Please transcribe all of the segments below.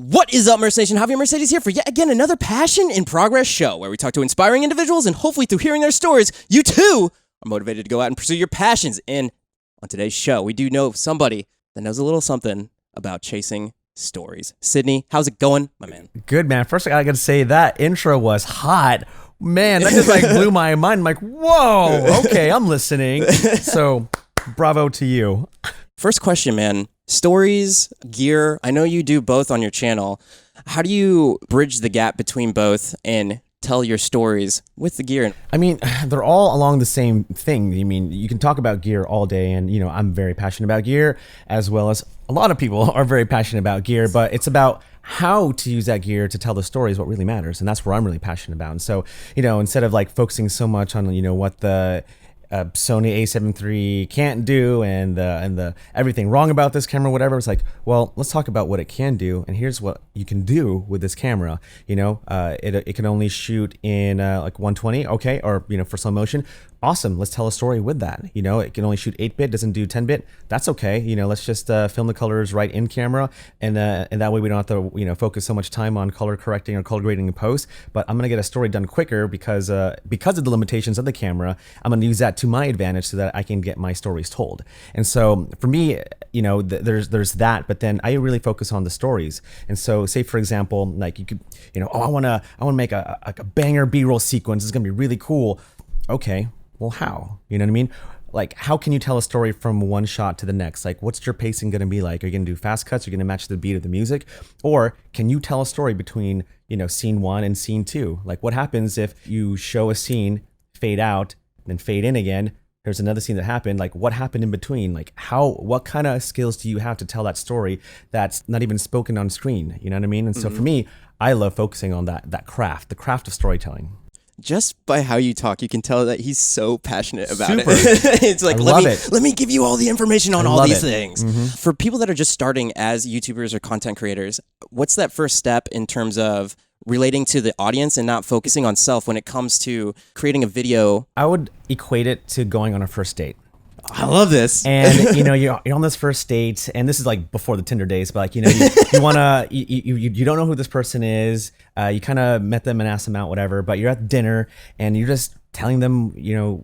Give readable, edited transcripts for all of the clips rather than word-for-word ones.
What is up, Merce Nation? Javier Mercedes here for yet again another Passion in Progress show where we talk to inspiring individuals and hopefully through hearing their stories, you too are motivated to go out and pursue your passions. And on today's show, we do know somebody that knows a little something about chasing stories. Sydney, how's it going, my man? Good, man. First, I gotta say that intro was hot. Man, that just like blew my mind. I'm like, whoa, okay, I'm listening. So, bravo to you. First question, man. Stories, gear, I know you do both on your channel. How do you bridge the gap between both and tell your stories with the gear? I mean, they're all along the same thing. I mean, you can talk about gear all day, and I'm very passionate about gear, as well as a lot of people are very passionate about gear, but it's about how to use that gear to tell the story is what really matters, and that's where I'm really passionate about. And so, instead of like focusing so much on what the Sony A7 III can't do and the everything wrong about this camera, whatever. It's like, well, let's talk about what it can do, and here's what you can do with this camera. It can only shoot in like 120, okay, or for slow motion. Awesome, let's tell a story with that. It can only shoot 8-bit, doesn't do 10-bit. That's okay. Let's just film the colors right in camera, and that way we don't have to focus so much time on color correcting or color grading in post. But I'm gonna get a story done quicker because of the limitations of the camera. I'm gonna use that to my advantage so that I can get my stories told. And so for me, there's that, but then I really focus on the stories. And so, say for example, like you could, I wanna make a banger B-roll sequence. It's gonna be really cool. Okay. Well, how? You know what I mean? Like, how can you tell a story from one shot to the next? Like, what's your pacing going to be like? Are you going to do fast cuts? Are you going to match the beat of the music? Or can you tell a story between, scene 1 and scene 2? Like, what happens if you show a scene, fade out, then fade in again? There's another scene that happened. Like, what happened in between? Like, what kind of skills do you have to tell that story that's not even spoken on screen? You know what I mean? And so for me, I love focusing on that craft, the craft of storytelling. Just by how you talk, you can tell that he's so passionate about Super. it. It's like, let me give you all the information on all these things. Mm-hmm. For people that are just starting as YouTubers or content creators, what's that first step in terms of relating to the audience and not focusing on self when it comes to creating a video? I would equate it to going on a first date. I love this. And you're on this first date, and this is like before the Tinder days, but like you wanna you don't know who this person is. You kind of met them and asked them out, whatever. But you're at dinner and you're just telling them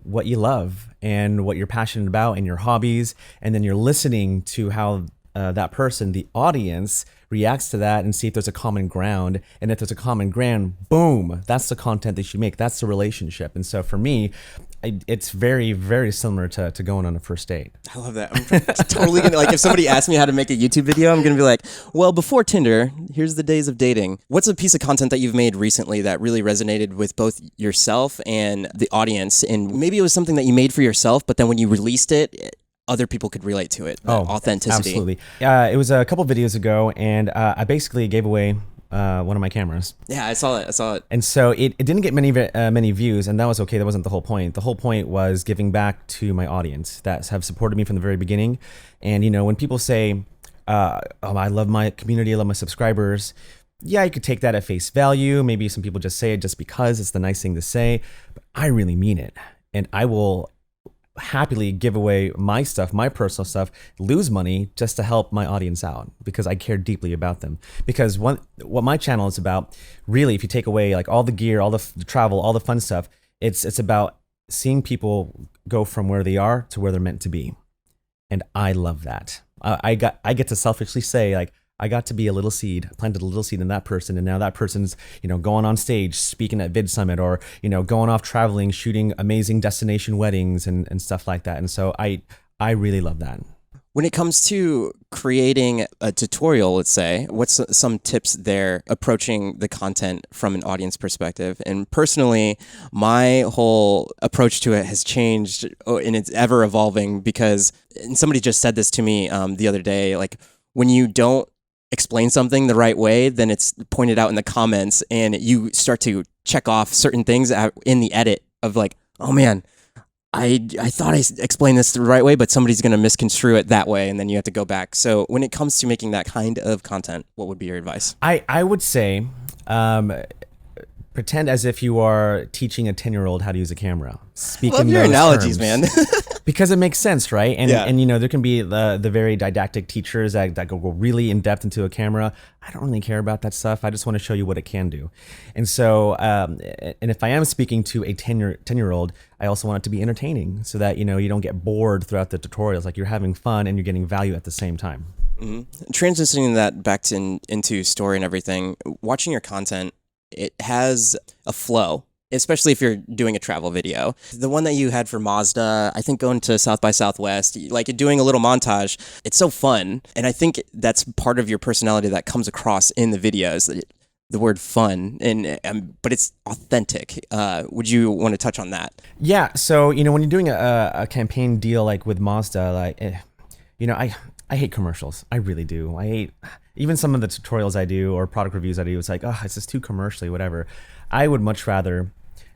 what you love and what you're passionate about and your hobbies, and then you're listening to how that person, the audience, reacts to that and see if there's a common ground. And if there's a common ground, boom, that's the content they should make. That's the relationship. And so for me, it's very, very similar to going on a first date. I love that. I'm totally gonna, like, if somebody asks me how to make a YouTube video, I'm gonna be like, well, before Tinder, here's the days of dating. What's a piece of content that you've made recently that really resonated with both yourself and the audience? And maybe it was something that you made for yourself, but then when you released it, other people could relate to it. Authenticity. Absolutely. It was a couple videos ago, and I basically gave away one of my cameras. Yeah, I saw it. And so it didn't get many views, and that was okay. That wasn't the whole point. The whole point was giving back to my audience that have supported me from the very beginning. And when people say, I love my community, I love my subscribers, yeah, you could take that at face value. Maybe some people just say it just because it's the nice thing to say, but I really mean it. And I will happily give away my stuff, my personal stuff, lose money just to help my audience out because I care deeply about them. Because what my channel is about, really, if you take away like all the gear, all the travel, all the fun stuff, it's about seeing people go from where they are to where they're meant to be. And I love that. I get to selfishly say, like, I got to be a little seed, planted a little seed in that person, and now that person's, going on stage, speaking at Vid Summit, or, going off traveling, shooting amazing destination weddings and stuff like that. And so I really love that. When it comes to creating a tutorial, let's say, what's some tips there approaching the content from an audience perspective? And personally, my whole approach to it has changed, and it's ever evolving because, and somebody just said this to me the other day, like, when you don't explain something the right way, then it's pointed out in the comments and you start to check off certain things in the edit of like, oh man, I thought I explained this the right way, but somebody's going to misconstrue it that way, and then you have to go back. So when it comes to making that kind of content, what would be your advice? I would say pretend as if you are teaching a 10-year-old how to use a camera. Speak Love in your those analogies, terms. man. Because it makes sense, right? And Yeah. and there can be the very didactic teachers that go really in depth into a camera. I don't really care about that stuff. I just want to show you what it can do. And so, and if I am speaking to a 10-year-old, I also want it to be entertaining, so that you don't get bored throughout the tutorials. Like, you're having fun and you're getting value at the same time. Transitioning that back to into story and everything, watching your content, it has a flow, especially if you're doing a travel video. The one that you had for Mazda, I think going to South by Southwest, like doing a little montage, it's so fun. And I think that's part of your personality that comes across in the videos, the word fun, but it's authentic. Would you want to touch on that? Yeah. So when you're doing a campaign deal like with Mazda, like I hate commercials. I really do. I hate even some of the tutorials I do or product reviews I do. It's like, oh, it's just too commercially, whatever. I would much rather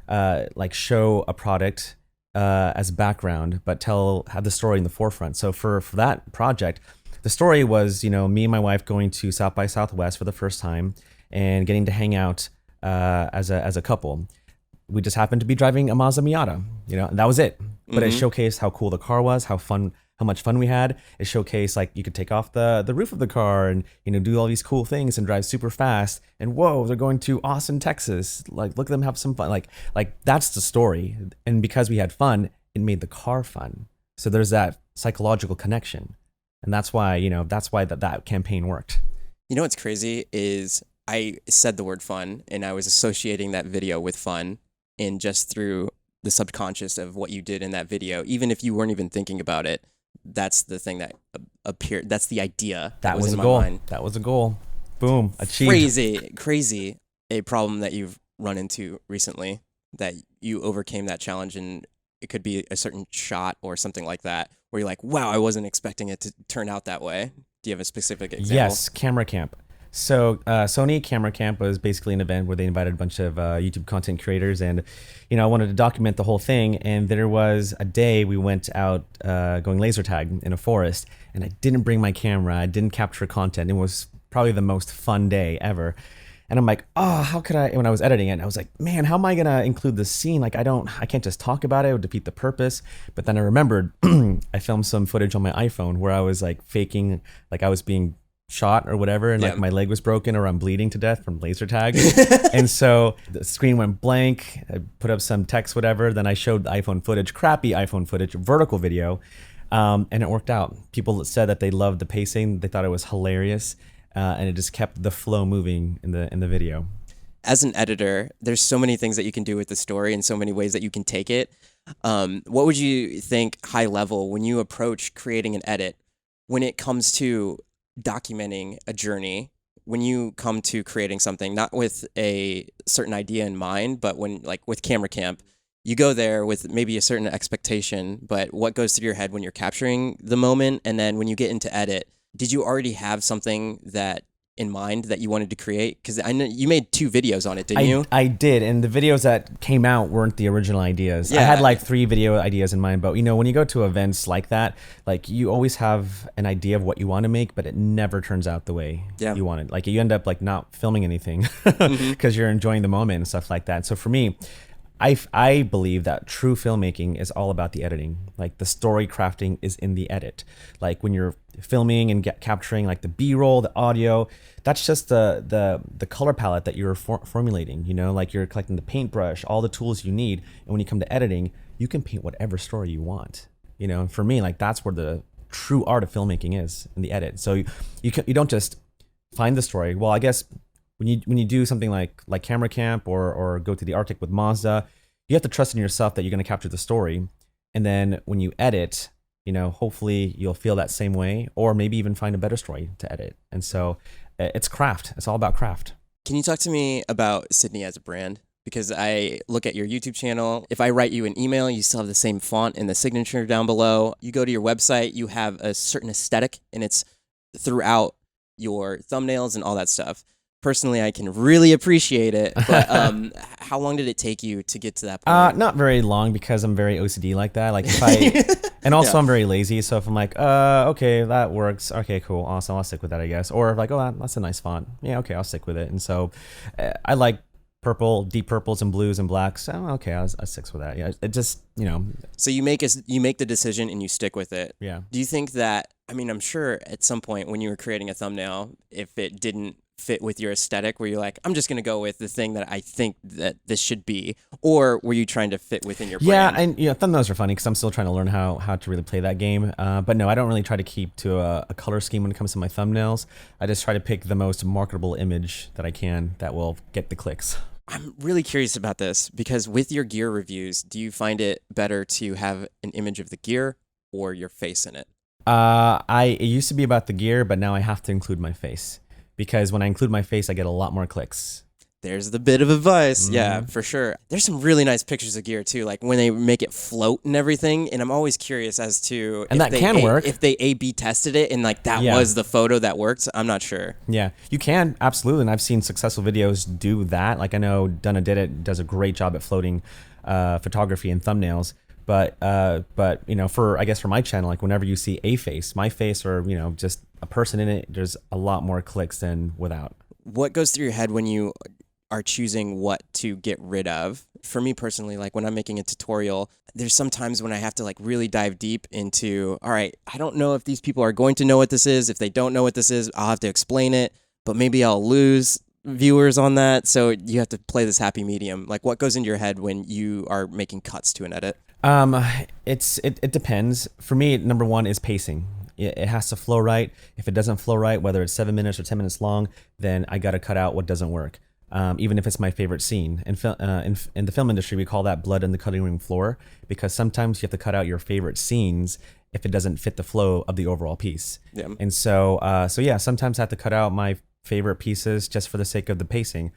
like show a product as background, but have the story in the forefront. So for that project, the story was, me and my wife going to South by Southwest for the first time and getting to hang out as a couple. We just happened to be driving a Mazda Miata, and that was it. But it showcased how cool the car was, how much fun we had. It showcased like you could take off the roof of the car and do all these cool things and drive super fast. And whoa, they're going to Austin, Texas. Like, look at them have some fun. Like that's the story. And because we had fun, it made the car fun. So there's that psychological connection, and that's why that campaign worked. What's crazy is I said the word fun, and I was associating that video with fun, and just through the subconscious of what you did in that video, even if you weren't even thinking about it. That's the thing that appeared. That's the idea. That was in a my goal. mind. That was a goal. Boom. Achieved. Crazy. A problem that you've run into recently that you overcame that challenge, and it could be a certain shot or something like that where you're like, wow, I wasn't expecting it to turn out that way. Do you have a specific example? Yes, camera camp. So Sony Camera Camp was basically an event where they invited a bunch of YouTube content creators, and I wanted to document the whole thing. And there was a day we went out going laser tag in a forest, and I didn't bring my camera. I didn't capture content. It was probably the most fun day ever. And I'm like, oh, how could I? When I was editing it, I was like, man, how am I gonna include this scene? Like, I can't just talk about it. It would defeat the purpose. But then I remembered I filmed some footage on my iPhone where I was like faking, like I was being shot or whatever, and like my leg was broken or I'm bleeding to death from laser tag. And so the screen went blank. I put up some text, whatever. Then I showed the iPhone footage, crappy iPhone footage, vertical video, and it worked out. People said that they loved the pacing. They thought it was hilarious, and it just kept the flow moving in the video. As an editor, there's so many things that you can do with the story and so many ways that you can take it. What would you think, high level, when you approach creating an edit, when it comes to documenting a journey, when you come to creating something, not with a certain idea in mind, but when, like with Camera Camp, you go there with maybe a certain expectation, but what goes through your head when you're capturing the moment? And then when you get into edit, did you already have something that in mind that you wanted to create? Because I know you made 2 videos on it, didn't you? I did, and the videos that came out weren't the original ideas. I had like 3 video ideas in mind, but when you go to events like that, like you always have an idea of what you want to make, but it never turns out the way you want it. Like you end up like not filming anything because you're enjoying the moment and stuff like that. So for me, I believe that true filmmaking is all about the editing. Like the story crafting is in the edit. Like when you're filming and capturing like the B-roll, the audio, that's just the color palette that you're formulating. Like you're collecting the paintbrush, all the tools you need. And when you come to editing, you can paint whatever story you want. And for me, like that's where the true art of filmmaking is, in the edit. So you don't just find the story. Well, I guess when you do something like Camera Camp or go to the Arctic with Mazda, you have to trust in yourself that you're going to capture the story. And then when you edit, hopefully you'll feel that same way, or maybe even find a better story to edit. And so it's craft. It's all about craft. Can you talk to me about Sidney as a brand? Because I look at your YouTube channel. If I write you an email, you still have the same font and the signature down below. You go to your website, you have a certain aesthetic, and it's throughout your thumbnails and all that stuff. Personally, I can really appreciate it, but how long did it take you to get to that point? Not very long, because I'm very OCD like that. Like if I, and also I'm very lazy. So if I'm like, okay, that works. Okay, cool, awesome. I'll stick with that, I guess. Or like, oh, that's a nice font. Yeah, okay, I'll stick with it. And so I like purple, deep purples and blues and blacks. So okay, I was six with that. Yeah, it just So you make the decision and you stick with it. Yeah. Do you think that? I mean, I'm sure at some point when you were creating a thumbnail, if it didn't fit with your aesthetic, were you like, I'm just gonna go with the thing that I think that this should be, or were you trying to fit within your brand? Yeah, and thumbnails are funny because I'm still trying to learn how to really play that game. But no, I don't really try to keep to a color scheme when it comes to my thumbnails. I just try to pick the most marketable image that I can that will get the clicks. I'm really curious about this because with your gear reviews, do you find it better to have an image of the gear or your face in it? It used to be about the gear, but now I have to include my face because when I include my face, I get a lot more clicks. There's the bit of advice. Yeah, for sure. There's some really nice pictures of gear too, like when they make it float and everything. And I'm always curious as to and that can work if they A/B tested it and like that was the photo that worked. I'm not sure. Yeah, you can absolutely, and I've seen successful videos do that. Like I know Dunna Did It does a great job at floating photography and thumbnails. But for I guess for my channel, like whenever you see a face, my face, or just a person in it, there's a lot more clicks than without. What goes through your head when you are choosing what to get rid of? For me personally, like when I'm making a tutorial, there's some times when I have to like really dive deep into, all right, I don't know if these people are going to know what this is. If they don't know what this is, I'll have to explain it, but maybe I'll lose viewers on that. So you have to play this happy medium. Like what goes into your head when you are making cuts to an edit? It depends. For me, number one is pacing. It has to flow right. If it doesn't flow right, whether it's 7 minutes or 10 minutes long, then I got to cut out what doesn't work. Even if it's my favorite scene. In the film industry, we call that blood in the cutting room floor, because sometimes you have to cut out your favorite scenes if it doesn't fit the flow of the overall piece. Yeah. And so sometimes I have to cut out my favorite pieces just for the sake of the pacing,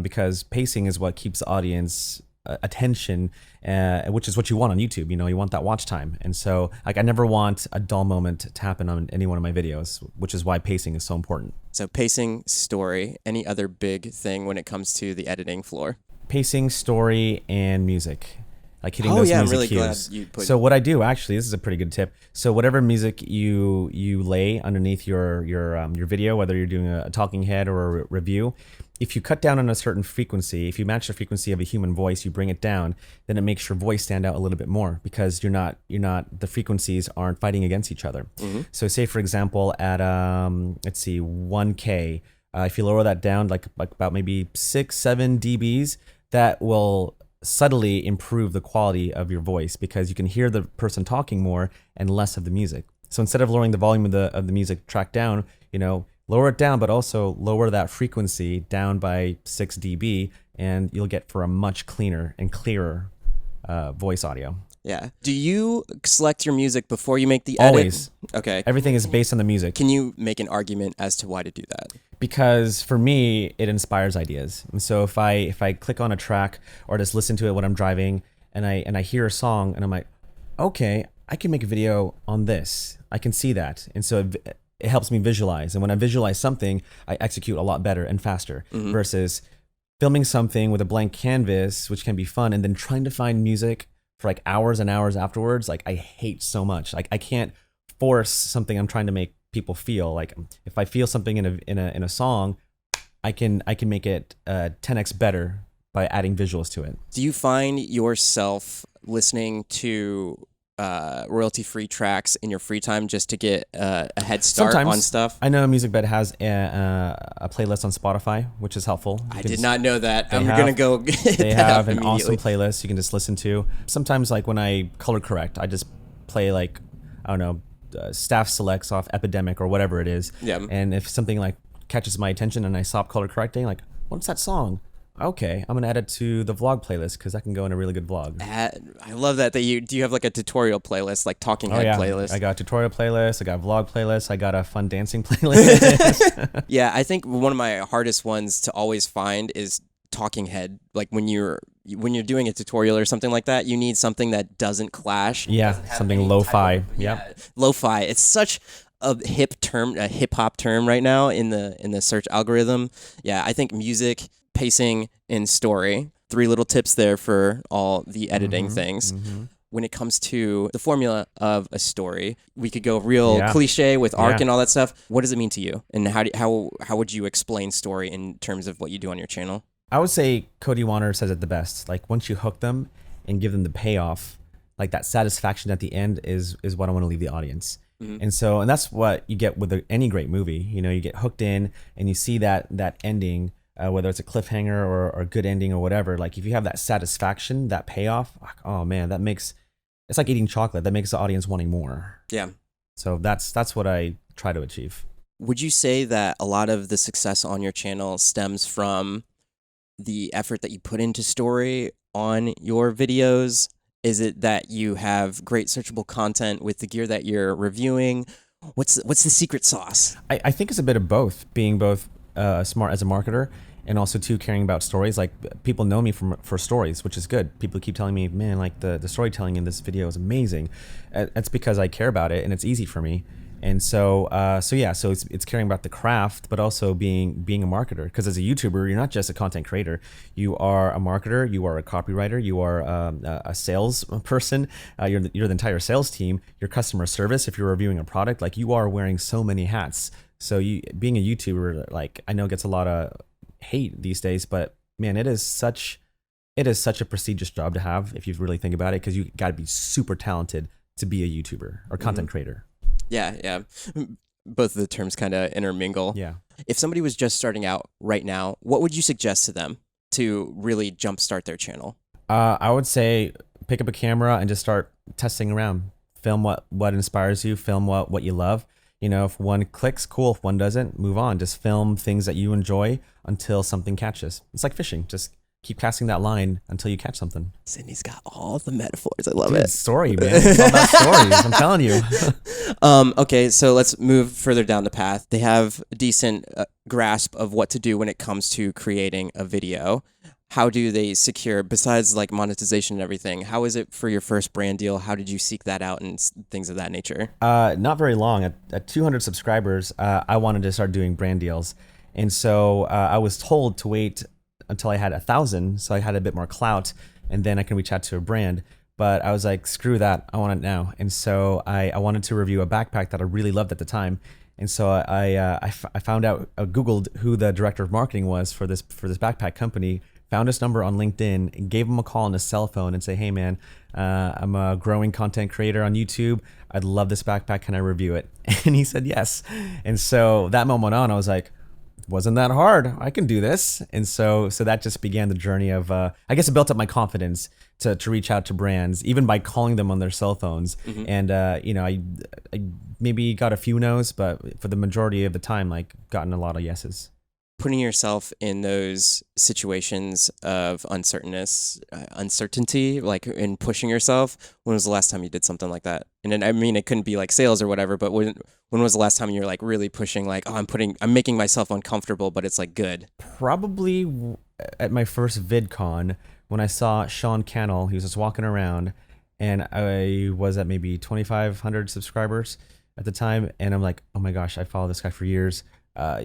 because pacing is what keeps the audience attention, which is what you want on YouTube. You want that watch time. And so like I never want a dull moment to happen on any one of my videos, which is why pacing is so important. So pacing, story, any other big thing when it comes to the editing floor? Pacing, story, and music. Like hitting those music I'm really cues. glad you put. So what I do, actually, this is a pretty good tip. So whatever music you lay underneath your video, whether you're doing a talking head or a review, if you cut down on a certain frequency, if you match the frequency of a human voice, you bring it down, then it makes your voice stand out a little bit more, because the frequencies aren't fighting against each other. Mm-hmm. So say for example at 1K, if you lower that down like about maybe 6-7 dBs, that will subtly improve the quality of your voice, because you can hear the person talking more and less of the music. So instead of lowering the volume of the music track down, lower it down, but also lower that frequency down by 6 dB, and you'll get for a much cleaner and clearer voice audio. Yeah. Do you select your music before you make the edit? Always. Okay. Everything is based on the music. Can you make an argument as to why to do that? Because for me, it inspires ideas. And so if I click on a track or just listen to it when I'm driving, and I hear a song and I'm like, okay, I can make a video on this. I can see that. And so it helps me visualize. And when I visualize something, I execute a lot better and faster, versus filming something with a blank canvas, which can be fun, and then trying to find music for like hours and hours afterwards. Like I hate so much. Like I can't force something I'm trying to make people feel. Like if I feel something in a song, I can make it 10x better by adding visuals to it. Do you find yourself listening to royalty-free tracks in your free time just to get a head start Sometimes. On stuff? I know MusicBed has a playlist on Spotify, which is helpful. I did not know that. I'm going to go hit They that have up an awesome immediately. playlist you can just listen to. Sometimes like when I color correct, I just play like, I don't know, staff selects off Epidemic or whatever it is. Yeah. And if something like catches my attention and I stop color correcting, like, what's that song? Okay, I'm gonna add it to the vlog playlist because that can go in a really good vlog. I love that do you have like a tutorial playlist, like talking head playlist? I got a tutorial playlist, I got a vlog playlist, I got a fun dancing playlist. Yeah, I think one of my hardest ones to always find is talking head. Like when you're doing a tutorial or something like that, you need something that doesn't clash. Yeah, something lo-fi. Yep. Lo-fi. It's such a hip hop term right now in the search algorithm. Yeah, I think music, pacing, and story. 3 little tips there for all the editing things. When it comes to the formula of a story, we could go real cliche with arc and all that stuff. What does it mean to you? And how would you explain story in terms of what you do on your channel? I would say Cody Warner says it the best. Like once you hook them and give them the payoff, like that satisfaction at the end is what I want to leave the audience. And that's what you get with any great movie. You know, you get hooked in and you see that ending, whether it's a cliffhanger or a good ending or whatever. Like if you have that satisfaction, that payoff, like, oh man, it's like eating chocolate. That makes the audience wanting more. Yeah. So that's what I try to achieve. Would you say that a lot of the success on your channel stems from the effort that you put into story on your videos? Is it that you have great searchable content with the gear that you're reviewing? What's the secret sauce? I think it's a bit of both, being both smart as a marketer and also too caring about stories. Like people know me for stories, which is good. People keep telling me, man, like the storytelling in this video is amazing. That's because I care about it and it's easy for me. And so it's caring about the craft, but also being a marketer. Because as a YouTuber, you're not just a content creator. You are a marketer. You are a copywriter. You are a sales person. You're the entire sales team. Your customer service. If you're reviewing a product, like you are wearing so many hats. So being a YouTuber, like I know gets a lot of hate these days, but man, it is such a prestigious job to have if you really think about it. Because you got to be super talented to be a YouTuber or content creator. Yeah. Both of the terms kind of intermingle. Yeah. If somebody was just starting out right now, what would you suggest to them to really jumpstart their channel? I would say pick up a camera and just start testing around. Film what inspires you. Film what you love. You know, if one clicks, cool. If one doesn't, move on. Just film things that you enjoy until something catches. It's like fishing. Just keep casting that line until you catch something. Sidney's got all the metaphors. I love it. Story, man. It's all about stories. I'm telling you. Okay, so let's move further down the path. They have a decent grasp of what to do when it comes to creating a video. How do they secure, besides like monetization and everything, how is it for your first brand deal? How did you seek that out and things of that nature? Not very long. At 200 subscribers, I wanted to start doing brand deals. And so I was told to wait until I had 1,000, so I had a bit more clout, and then I can reach out to a brand. But I was like, screw that, I want it now. And so I wanted to review a backpack that I really loved at the time. And so I found out, I Googled who the director of marketing was for this backpack company, found his number on LinkedIn, and gave him a call on his cell phone and say, hey man, I'm a growing content creator on YouTube. I'd love this backpack. Can I review it? And he said yes. And so that moment on, I was like, wasn't that hard. I can do this. And so that just began the journey of, I guess it built up my confidence to reach out to brands, even by calling them on their cell phones. And, I maybe got a few no's, but for the majority of the time, like gotten a lot of yeses. Putting yourself in those situations of uncertainty, like in pushing yourself, when was the last time you did something like that? And then, I mean, it couldn't be like sales or whatever, but when was the last time you were like really pushing, like, oh, I'm making myself uncomfortable, but it's like good? Probably at my first VidCon when I saw Sean Cannell. He was just walking around, and I was at maybe 2,500 subscribers at the time, and I'm like, oh my gosh, I followed this guy for years.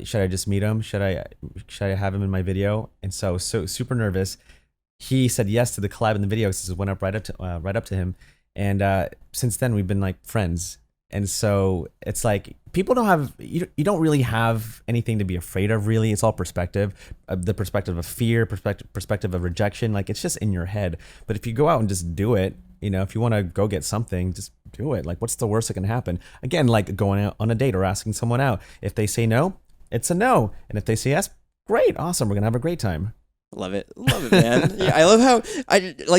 Should I just meet him? Should I have him in my video? And so super nervous. He said yes to the collab in the video. So it went up right up to him. And since then we've been like friends. And so it's like people you don't really have anything to be afraid of, really. It's all perspective, the perspective of fear, perspective of rejection. Like it's just in your head. But if you go out and just do it, if you want to go get something, just do it. Like, what's the worst that can happen? Again, like going out on a date or asking someone out. If they say no, it's a no. And if they say yes, great, awesome. We're going to have a great time. Love it, man. Yeah, I love how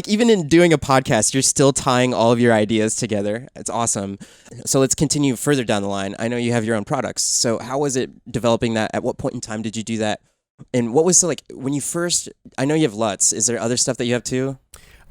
even in doing a podcast, you're still tying all of your ideas together. It's awesome. So let's continue further down the line. I know you have your own products. So how was it developing that? At what point in time did you do that? And what was when you first, I know you have LUTs. Is there other stuff that you have too?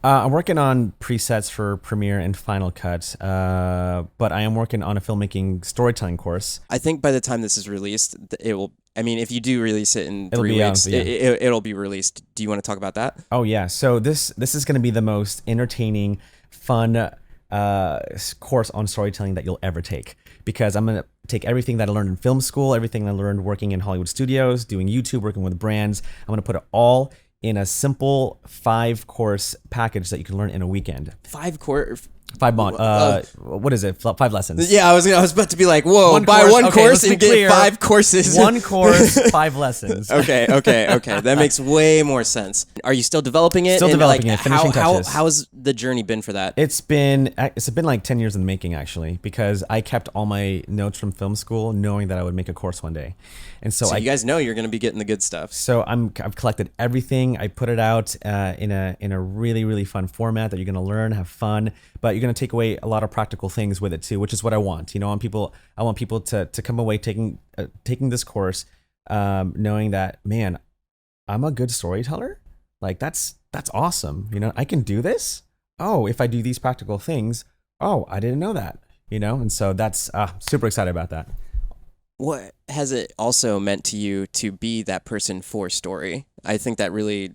I'm working on presets for Premiere and Final Cut, but I am working on a filmmaking storytelling course. I think by the time this is released, it will. I mean, if you do release it in It'll 3 be weeks, out, yeah. it'll be released. Do you want to talk about that? Oh yeah. So this is going to be the most entertaining, fun course on storytelling that you'll ever take, because I'm going to take everything that I learned in film school, everything I learned working in Hollywood studios, doing YouTube, working with brands. I'm going to put it all in a simple 5-course package that you can learn in a weekend. 5 course. What is it? 5 lessons. Yeah, I was about to be like, whoa, buy course. one Okay, course let's be and get clear. 5 courses. 1 course, 5 lessons. Okay. That makes way more sense. Are you still developing it? Still And, developing like, it, finishing touches. How's the journey been for that? It's been like 10 years in the making, actually, because I kept all my notes from film school knowing that I would make a course one day. And so you guys know you're going to be getting the good stuff. So I've collected everything. I put it out in a really, really fun format that you're going to learn, have fun, but you're going to take away a lot of practical things with it too, which is what I want. You know, I want people to come away taking this course, knowing that, man, I'm a good storyteller. Like that's awesome. You know, I can do this. Oh, if I do these practical things, oh, I didn't know that. You know, and so that's super excited about that. What has it also meant to you to be that person for story? I think that really,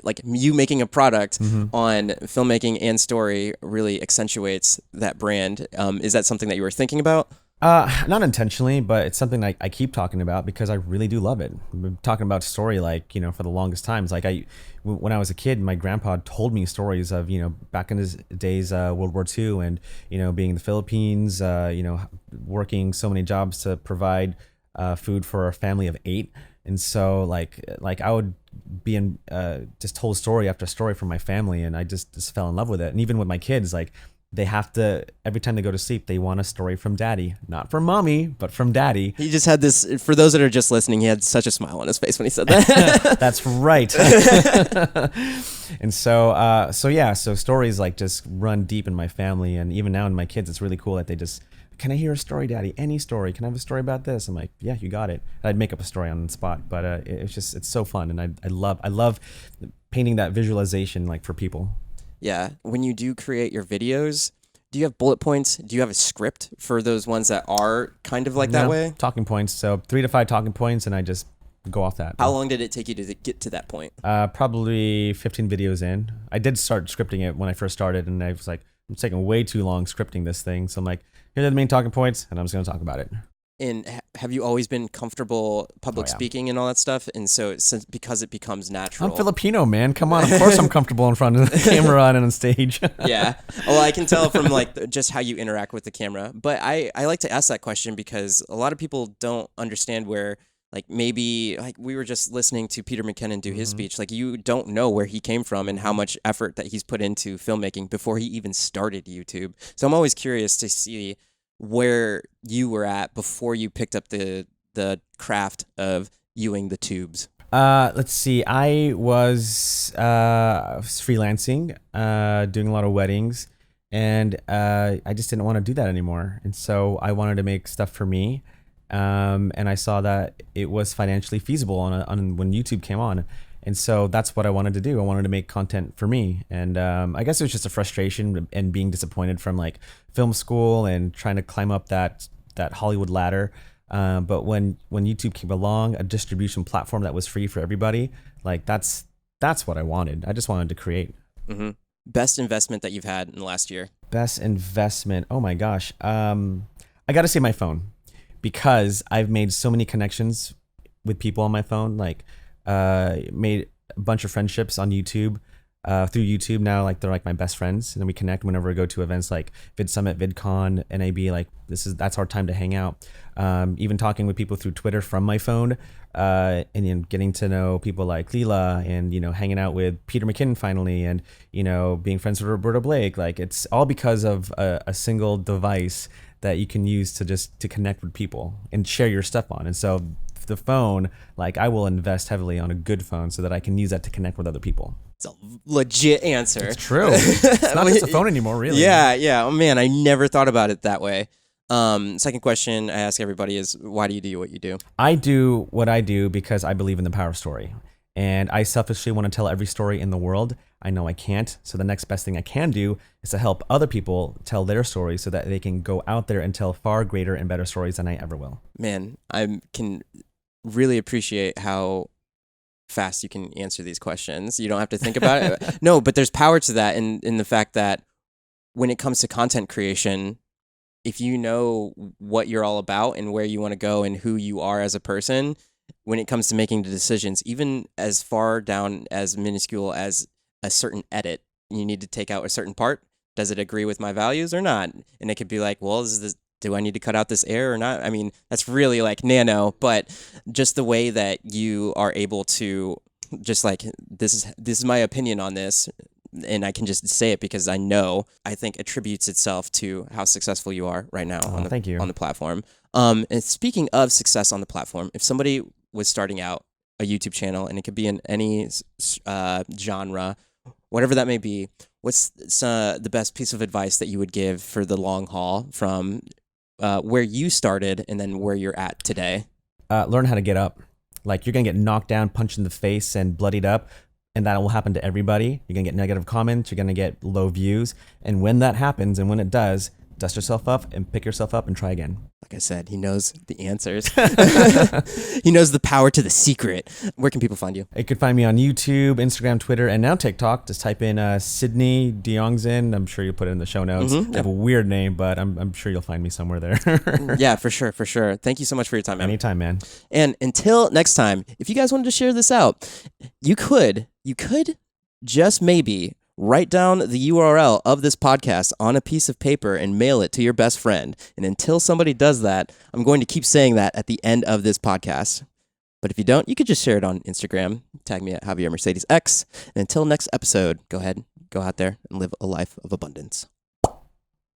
like you making a product on filmmaking and story really accentuates that brand. Is that something that you were thinking about? Not intentionally, but it's something I keep talking about because I really do love it. I've been talking about story, like, you know, for the longest times. Like when I was a kid, my grandpa told me stories of, you know, back in his days, World War II, and, you know, being in the Philippines, you know, working so many jobs to provide food for a family of 8. And so like I would be in just told story after story from my family, and I just fell in love with it. And even with my kids, like, they have to, every time they go to sleep, they want a story from daddy. Not from mommy, but from daddy. He just had this, for those that are just listening, he had such a smile on his face when he said that. That's right. And so stories like just run deep in my family. And even now in my kids, it's really cool that they just, can I hear a story, daddy? Any story? Can I have a story about this? I'm like, yeah, you got it. I'd make up a story on the spot, but it's so fun. And I love painting that visualization, like, for people. Yeah. When you do create your videos, do you have bullet points? Do you have a script for those ones that are kind of like that way? Talking points. So 3 to 5 talking points, and I just go off that. How long did it take you to get to that point? Probably 15 videos in. I did start scripting it when I first started, and I was like, I'm taking way too long scripting this thing. So I'm like, here are the main talking points, and I'm just going to talk about it. And have you always been comfortable public speaking and all that stuff? And so because it becomes natural. I'm Filipino, man. Come on. Of course I'm comfortable in front of the camera and on stage. Yeah. Well, I can tell from like just how you interact with the camera. But I like to ask that question because a lot of people don't understand where, like, maybe like we were just listening to Peter McKinnon do his speech. Like, you don't know where he came from and how much effort that he's put into filmmaking before he even started YouTube. So I'm always curious to see where you were at before you picked up the craft of viewing the tubes. Let's see. I was freelancing, doing a lot of weddings, and I just didn't want to do that anymore. And so I wanted to make stuff for me, and I saw that it was financially feasible on when YouTube came on. And so that's what I wanted to do. I wanted to make content for me. And I guess it was just a frustration and being disappointed from like film school and trying to climb up that Hollywood ladder. But when YouTube came along, a distribution platform that was free for everybody, like that's what I wanted. I just wanted to create. Mm-hmm. Best investment that you've had in the last year? Best investment. Oh my gosh. I got to say my phone, because I've made so many connections with people on my phone. Like, made a bunch of friendships on YouTube, through YouTube now. Like, they're like my best friends, and then we connect whenever we go to events like Vid Summit, VidCon, NAB. Like, that's our time to hang out. Even talking with people through Twitter from my phone, and you know, getting to know people like Leela, and, you know, hanging out with Peter McKinnon finally, and, you know, being friends with Roberta Blake. Like, it's all because of a single device that you can use to connect with people and share your stuff on. And so the phone, like, I will invest heavily on a good phone so that I can use that to connect with other people. It's a legit answer. It's true. It's not just a phone anymore, really. Yeah. Oh man, I never thought about it that way. Second question I ask everybody is, why do you do what you do? I do what I do because I believe in the power of story. And I selfishly want to tell every story in the world. I know I can't. So the next best thing I can do is to help other people tell their stories so that they can go out there and tell far greater and better stories than I ever will. Man, I can really appreciate how fast you can answer these questions. You don't have to think about it. No, but there's power to that in the fact that when it comes to content creation, if you know what you're all about and where you want to go and who you are as a person, when it comes to making the decisions, even as far down as minuscule as a certain edit, you need to take out a certain part, Does it agree with my values or not? And it could be like, well, do I need to cut out this air or not? I mean, that's really like nano, but just the way that you are able to just like, this is my opinion on this, and I can just say it because I think attributes itself to how successful you are right now Thank you. on the platform. And speaking of success on the platform, if somebody was starting out a YouTube channel, and it could be in any genre, whatever that may be, what's the best piece of advice that you would give for the long haul from where you started and then where you're at today? Learn how to get up. Like, you're going to get knocked down, punched in the face, and bloodied up. And that will happen to everybody. You're going to get negative comments. You're going to get low views. And when that happens, and when it does, dust yourself up and pick yourself up and try again. Like I said, he knows the answers. He knows the power to the secret. Where can people find you? You can find me on YouTube, Instagram, Twitter, and now TikTok. Just type in Sidney Diongzon. I'm sure you'll put it in the show notes. I have a weird name, but I'm sure you'll find me somewhere there. Yeah, for sure, for sure. Thank you so much for your time, man. Anytime, man. And until next time, if you guys wanted to share this out, you could just maybe write down the URL of this podcast on a piece of paper and mail it to your best friend. And until somebody does that, I'm going to keep saying that at the end of this podcast. But if you don't, you could just share it on Instagram. Tag me at Javier Mercedes X. And until next episode, go ahead, go out there and live a life of abundance.